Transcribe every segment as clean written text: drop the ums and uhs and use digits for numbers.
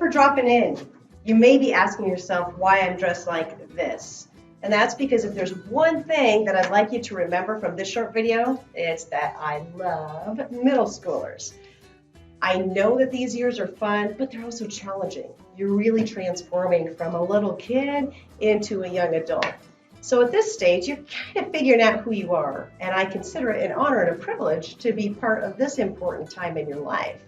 for dropping in. You may be asking yourself why I'm dressed like this. And that's because if there's one thing that I'd like you to remember from this short video, it's that I love middle schoolers. I know that these years are fun, but they're also challenging. You're really transforming from a little kid into a young adult. So at this stage, you're kind of figuring out who you are, and I consider it an honor and a privilege to be part of this important time in your life.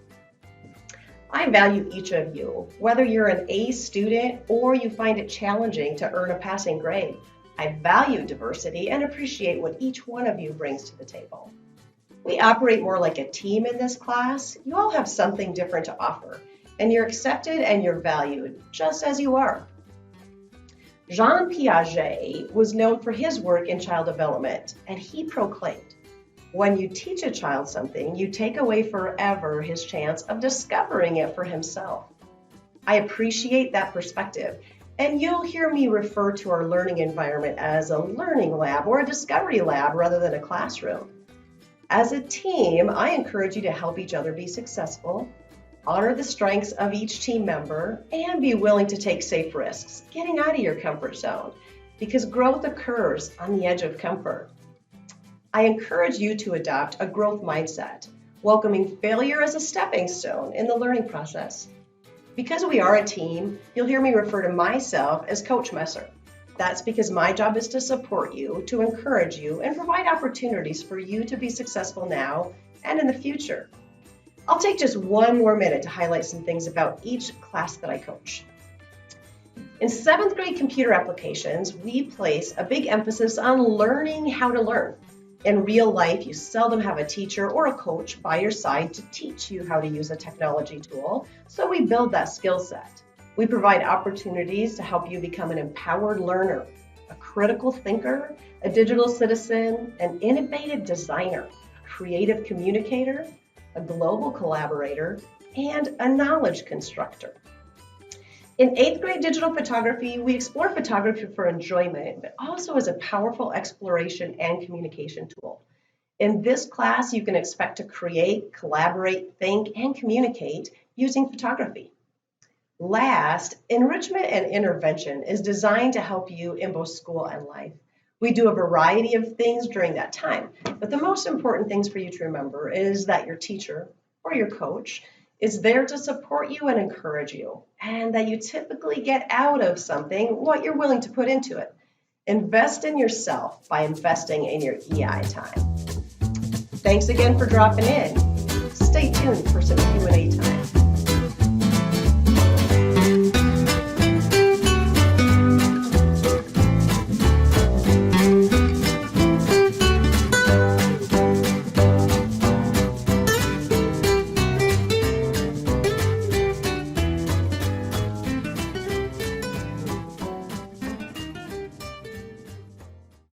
I value each of you, whether you're an A student or you find it challenging to earn a passing grade. I value diversity and appreciate what each one of you brings to the table. We operate more like a team in this class. You all have something different to offer, and you're accepted and you're valued just as you are. Jean Piaget was known for his work in child development, and he proclaimed, when you teach a child something, you take away forever his chance of discovering it for himself. I appreciate that perspective, and you'll hear me refer to our learning environment as a learning lab or a discovery lab rather than a classroom. As a team, I encourage you to help each other be successful, honor the strengths of each team member, and be willing to take safe risks, getting out of your comfort zone, because growth occurs on the edge of comfort. I encourage you to adopt a growth mindset, welcoming failure as a stepping stone in the learning process. Because we are a team, you'll hear me refer to myself as Coach Messer. That's because my job is to support you, to encourage you, and provide opportunities for you to be successful now and in the future. I'll take just one more minute to highlight some things about each class that I coach. In 7th grade computer applications, we place a big emphasis on learning how to learn. In real life, you seldom have a teacher or a coach by your side to teach you how to use a technology tool, so we build that skill set. We provide opportunities to help you become an empowered learner, a critical thinker, a digital citizen, an innovative designer, a creative communicator, a global collaborator, and a knowledge constructor. In 8th grade digital photography, we explore photography for enjoyment, but also as a powerful exploration and communication tool. In this class, you can expect to create, collaborate, think, and communicate using photography. Last, Enrichment and Intervention is designed to help you in both school and life. We do a variety of things during that time, but the most important things for you to remember is that your teacher or your coach is there to support you and encourage you, and that you typically get out of something what you're willing to put into it. Invest in yourself by investing in your EI time. Thanks again for dropping in. Stay tuned for some Q&A time.